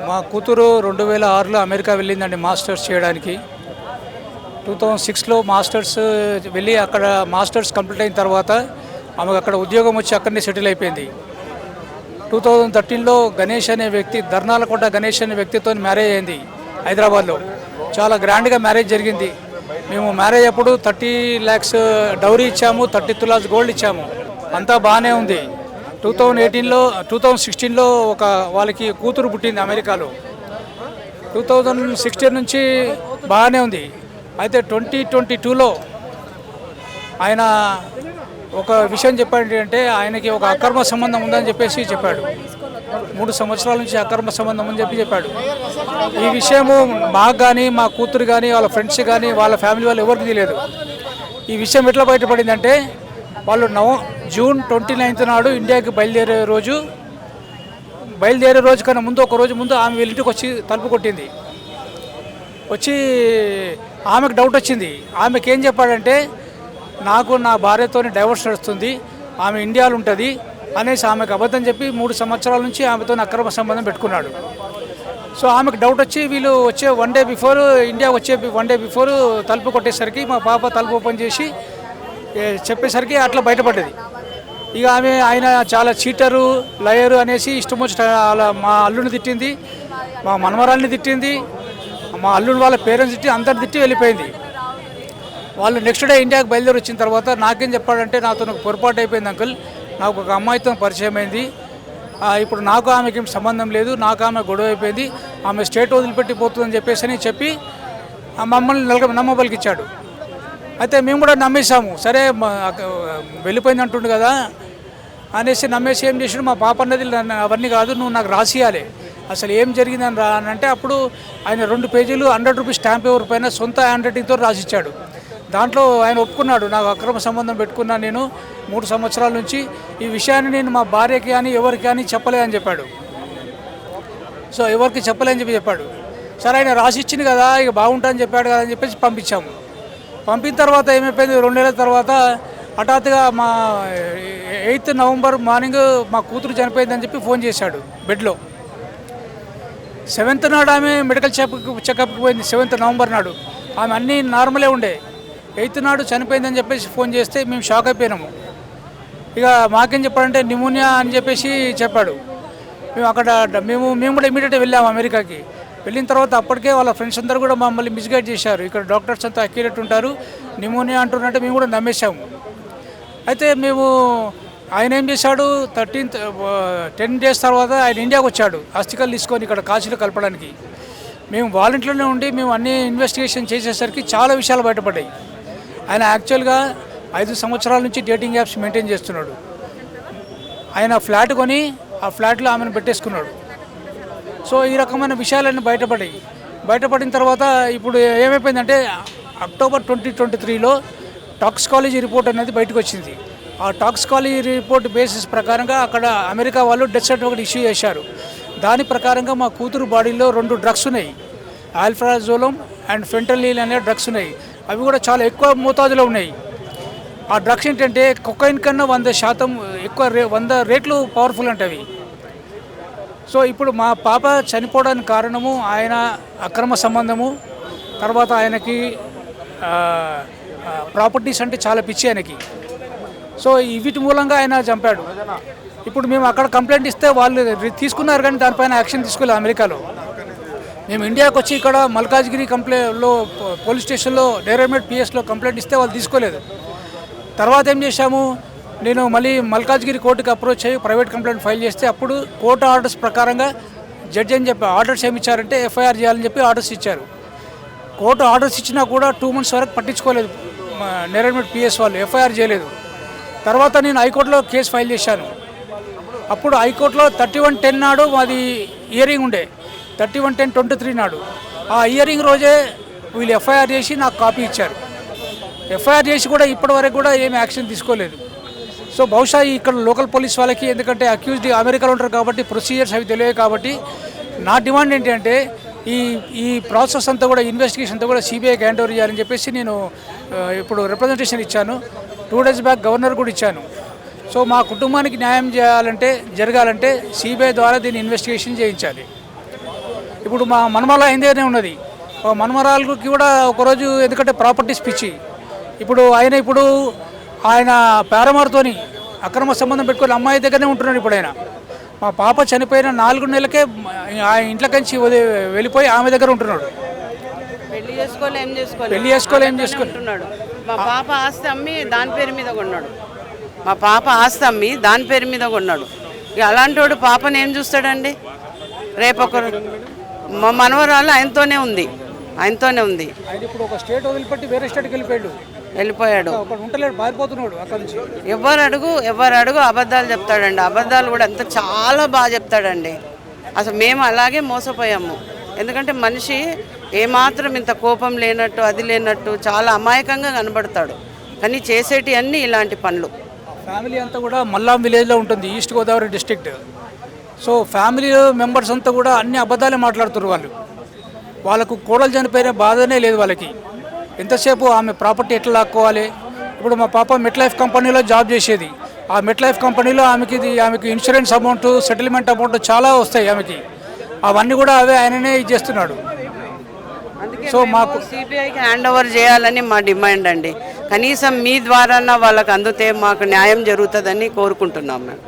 మా కూతురు 2006లో America వెళ్ళిందండి masters చేయడానికి. 2006లో మాస్టర్స్ వెళ్ళి అక్కడ మాస్టర్స్ కంప్లీట్ అయిన తర్వాత ఆమెకు అక్కడ ఉద్యోగం వచ్చి అక్కడనే సెటిల్ అయిపోయింది. 2013లో గణేష్ అనే వ్యక్తి, ధర్నాలకోట గణేష్ అనే వ్యక్తితో మ్యారేజ్ అయింది హైదరాబాద్లో. చాలా గ్రాండ్గా మ్యారేజ్ జరిగింది. మేము మ్యారేజ్ అప్పుడు 30 lakhs డౌరీ ఇచ్చాము, 30 తులాస్ గోల్డ్ ఇచ్చాము. అంతా బాగానే ఉంది. 2016లో ఒక వాళ్ళకి కూతురు పుట్టింది అమెరికాలో. 2016 నుంచి బాగానే ఉంది. అయితే 2022లో ఆయన ఒక విషయం చెప్పాడు. అంటే ఆయనకి ఒక అక్రమ సంబంధం ఉందని చెప్పాడు. 3 సంవత్సరాల నుంచి అక్రమ సంబంధం అని చెప్పాడు. ఈ విషయము మాకు కానీ, మా కూతురు కానీ, వాళ్ళ ఫ్రెండ్స్ కానీ, వాళ్ళ ఫ్యామిలీ వాళ్ళు ఎవరికి తెలియదు. ఈ విషయం ఎట్లా బయటపడిందంటే వాళ్ళు జూన్ 29 నాడు ఇండియాకి బయలుదేరే రోజు కన్నా ముందు, ఒక రోజు ముందు ఆమె వీళ్ళ ఇంటికి వచ్చి తలుపు కొట్టింది. వచ్చి ఆమెకు డౌట్ వచ్చింది. ఆమెకి ఏం చెప్పాడంటే, నాకు నా భార్యతో డైవర్స్ నడుస్తుంది, ఆమె ఇండియాలో ఉంటుంది అనేసి ఆమెకు అబద్ధం చెప్పి 3 సంవత్సరాల నుంచి ఆమెతో అక్రమ సంబంధం పెట్టుకున్నాడు. సో ఆమెకు డౌట్ వచ్చి వీళ్ళు వచ్చే ఇండియా వచ్చే వన్ డే బిఫోర్ తలుపు కొట్టేసరికి మా పాప తలుపు ఓపెన్ చేసి చెప్పేసరికి అట్లా బయటపడ్డది. ఇక ఆయన చాలా చీటరు, లయరు అనేసి ఇష్టం వచ్చి మా అల్లుని తిట్టింది, మా మనవరాల్ని తిట్టింది, మా అల్లుని వాళ్ళ పేరెంట్స్ తిట్టి అందరిని తిట్టి వెళ్ళిపోయింది. వాళ్ళు నెక్స్ట్ డే ఇండియాకి బయలుదేరి వచ్చిన తర్వాత నాకేం చెప్పాడంటే, నాతో నాకు పొరపాటు అయిపోయింది అంకుల్, నాకు ఒక అమ్మాయితో పరిచయం అయింది, ఇప్పుడు నాకు ఆమెకి సంబంధం లేదు, నాకు ఆమె గొడవ అయిపోయింది, ఆమె స్టేట్ వదిలిపెట్టి పోతుందని చెప్పి మమ్మల్ని నమ్మబలికిచ్చాడు. అయితే మేము కూడా నమ్మేశాము. సరే వెళ్ళిపోయింది అంటుండు కదా అనేసి నమ్మేసి ఏం చేసాడు, మా పాప అన్నది అవన్నీ కాదు, నువ్వు నాకు రాసియాలి అసలు ఏం జరిగిందని అని అంటే, అప్పుడు ఆయన 2 పేజీలు 100 రూపీస్ స్టాంప్ పేపర్ పైన సొంత హ్యాండ్ రైటింగ్తో రాసిచ్చాడు. దాంట్లో ఆయన ఒప్పుకున్నాడు, నాకు అక్రమ సంబంధం పెట్టుకున్నాను నేను 3 సంవత్సరాల నుంచి, ఈ విషయాన్ని నేను మా భార్యకి కానీ ఎవరికి కానీ చెప్పలేదని చెప్పాడు. సో ఎవరికి చెప్పలేని చెప్పాడు. సరే ఆయన రాసిచ్చింది కదా, ఇక బాగుంటుందని చెప్పాడు కదా అని చెప్పేసి పంపించాము. పంపిన తర్వాత ఏమైపోయింది, 2 నెలల తర్వాత హఠాత్తుగా మా 8th నవంబర్ మార్నింగ్ మా కూతురు చనిపోయిందని చెప్పి ఫోన్ చేశాడు బెడ్లో. 7th నాడు ఆమె మెడికల్ చెకప్కి పోయింది. 7th నవంబర్ నాడు ఆమె అన్నీ నార్మలే ఉండే. 8th నాడు చనిపోయిందని చెప్పేసి ఫోన్ చేస్తే మేము షాక్ అయిపోయినాము. ఇక మాకేం చెప్పాడంటే న్యూమోనియా అని చెప్పేసి చెప్పాడు. మేము కూడా ఇమీడియట్గా వెళ్ళాము అమెరికాకి. వెళ్ళిన తర్వాత అప్పటికే వాళ్ళ ఫ్రెండ్స్ అందరూ కూడా మమ్మల్ని మిస్గైడ్ చేశారు, ఇక్కడ డాక్టర్స్ అంతా అక్యురేట్ ఉంటారు, న్యూమోనియా అంటున్నట్టే మేము కూడా నమ్మేశాము. అయితే ఆయన ఏం చేశాడు, 10 days తర్వాత ఆయన ఇండియాకి వచ్చాడు అస్థికలు తీసుకొని ఇక్కడ కాశీలో కలపడానికి. మేము వాలంటీర్లోనే ఉండి మేము అన్ని ఇన్వెస్టిగేషన్ చేసేసరికి చాలా విషయాలు బయటపడ్డాయి. ఆయన యాక్చువల్గా 5 సంవత్సరాల నుంచి డేటింగ్ యాప్స్ మెయింటైన్ చేస్తున్నాడు. ఆయన ఫ్లాట్ కొని ఆ ఫ్లాట్లో ఆమెను పెట్టేసుకున్నాడు. సో ఈ రకమైన విషయాలన్నీ బయటపడిన తర్వాత ఇప్పుడు ఏమైపోయిందంటే, అక్టోబర్ 2023లో టాక్సికాలజీ రిపోర్ట్ అనేది బయటకు వచ్చింది. ఆ టాక్సికాలజీ రిపోర్ట్ బేసిస్ ప్రకారంగా అక్కడ అమెరికా వాళ్ళు డెత్ సర్టిఫికేట్ ఇష్యూ చేశారు. దాని ప్రకారంగా మా కూతురు బాడీలో 2 డ్రగ్స్ ఉన్నాయి, ఆల్ఫ్రాజోలం అండ్ ఫెంటనిల్ అనే డ్రగ్స్ ఉన్నాయి. అవి కూడా చాలా ఎక్కువ మోతాదులో ఉన్నాయి. ఆ డ్రగ్స్ ఏంటంటే కొకైన్ కన్నా 100% ఎక్కువ 100 రెట్లు పవర్ఫుల్ అంటవి. సో ఇప్పుడు మా పాప చనిపోవడానికి కారణము ఆయన అక్రమ సంబంధము, తర్వాత ఆయనకి ప్రాపర్టీస్ అంటే చాలా పిచ్చి ఆయనకి. సో వీటి మూలంగా ఆయన చంపాడు. ఇప్పుడు మేము అక్కడ కంప్లైంట్ ఇస్తే వాళ్ళు తీసుకున్నారు, కానీ దానిపైన యాక్షన్ తీసుకోలేదు అమెరికాలో. మేము ఇండియాకి వచ్చి ఇక్కడ మల్కాజ్గిరి పోలీస్ స్టేషన్లో డైరెక్ట్ పిఎస్లో కంప్లైంట్ ఇస్తే వాళ్ళు తీసుకోలేదు. తర్వాత ఏం చేశాము, నేను మళ్ళీ మల్కాజ్గిరి కోర్టుకి అప్రోచ్ అయ్యి ప్రైవేట్ కంప్లైంట్ ఫైల్ చేస్తే అప్పుడు కోర్టు ఆర్డర్స్ ప్రకారంగా జడ్జి అని చెప్పి ఆర్డర్స్ ఏమి ఇచ్చారంటే ఎఫ్ఐఆర్ చేయాలని చెప్పి ఆర్డర్స్ ఇచ్చారు. కోర్టు ఆర్డర్స్ ఇచ్చినా కూడా 2 months వరకు పట్టించుకోలేదు నేరేడ్మెట్ పిఎస్ వాళ్ళు, ఎఫ్ఐఆర్ చేయలేదు. తర్వాత నేను హైకోర్టులో కేసు ఫైల్ చేశాను. అప్పుడు హైకోర్టులో 31/10 నాడు మాది హియరింగ్ ఉండే, 31/10/23 నాడు. ఆ హియరింగ్ రోజే వీళ్ళు ఎఫ్ఐఆర్ చేసి నాకు కాపీ ఇచ్చారు. ఎఫ్ఐఆర్ చేసి కూడా ఇప్పటివరకు కూడా ఏమి యాక్షన్ తీసుకోలేదు. సో బహుశా ఇక్కడ లోకల్ పోలీస్ వాళ్ళకి, ఎందుకంటే అక్యూజ్డ్ అమెరికాలో ఉంటారు కాబట్టి ప్రొసీజర్స్ అవి తెలియదు కాబట్టి, నా డిమాండ్ ఏంటంటే ఈ ప్రాసెస్ అంతా కూడా ఇన్వెస్టిగేషన్ అంతా కూడా సిబిఐకి హ్యాండ్ ఓవర్ చేయాలని చెప్పేసి నేను ఇప్పుడు రిప్రజెంటేషన్ ఇచ్చాను. 2 days బ్యాక్ గవర్నర్ కూడా ఇచ్చాను. సో మా కుటుంబానికి న్యాయం జరగాలంటే సిబిఐ ద్వారా దీన్ని ఇన్వెస్టిగేషన్ చేయించాలి. ఇప్పుడు మా మనమరాలు అయిందేనే ఉన్నది. మనమరాలకి కూడా ఒకరోజు ఎందుకంటే ప్రాపర్టీస్ పిచ్చి. ఇప్పుడు ఆయన పేరమారుతోని అక్రమ సంబంధం పెట్టుకొని అమ్మాయి దగ్గరనే ఉంటున్నాడు. ఇప్పుడు ఆయన మా పాప చనిపోయిన 4 నెలలకే ఆ ఇంట్లో కంచి వెళ్ళిపోయి ఆమె దగ్గర ఉంటున్నాడు. పెళ్లి చేసుకోలే ఏం చేసుకుంటున్నాడు. మా పాప ఆస్తి అమ్మి దాని పేరు మీద కొన్నాడు. ఇక అలాంటి వాడు పాపని ఏం చూస్తాడండి? రేపొకరు మా మనవరాలు ఆయనతోనే ఉంది. ఆయన ఇప్పుడు ఒక స్టేట్ వదిలిపెట్టి వేరే స్టేట్కి వెళ్ళిపోయాడు. ఉంటలేడు, పారిపోతున్నాడు అక్కడి నుంచి. ఎవరు అడుగు అబద్ధాలు చెప్తాడండి. అబద్ధాలు కూడా అంత చాలా బాగా చెప్తాడండి. అసలు మేము అలాగే మోసపోయాము. ఎందుకంటే మనిషి ఏమాత్రం ఇంత కోపం లేనట్టు అది లేనట్టు చాలా అమాయకంగా కనబడతాడు. కానీ చేసేటి అన్నీ ఇలాంటి పనులు. ఫ్యామిలీ అంతా కూడా మల్లాం విలేజ్లో ఉంటుంది, east Godavari district. So family members అంతా కూడా అన్ని అబద్ధాలే మాట్లాడుతున్నారు. వాళ్ళకు కోడలు చనిపోయిన బాధనే లేదు వాళ్ళకి. ఎంతసేపు ఆమె ప్రాపర్టీ ఎట్లా లాక్కోవాలి. ఇప్పుడు మా పాప మెట్ లైఫ్ కంపెనీలో జాబ్ చేసేది. ఆ మెట్ లైఫ్ కంపెనీలో ఆమెకి ఇన్సూరెన్స్ అమౌంట్, సెటిల్మెంట్ అమౌంట్ చాలా వస్తాయి ఆమెకి. అవన్నీ కూడా ఆయననే చేస్తున్నాడు. సో మాకు సిబిఐకి హ్యాండ్ ఓవర్ చేయాలని మా డిమాండ్ అండి. కనీసం మీ ద్వారా వాళ్ళకి అందితే మాకు న్యాయం జరుగుతుందని కోరుకుంటున్నాం మేము.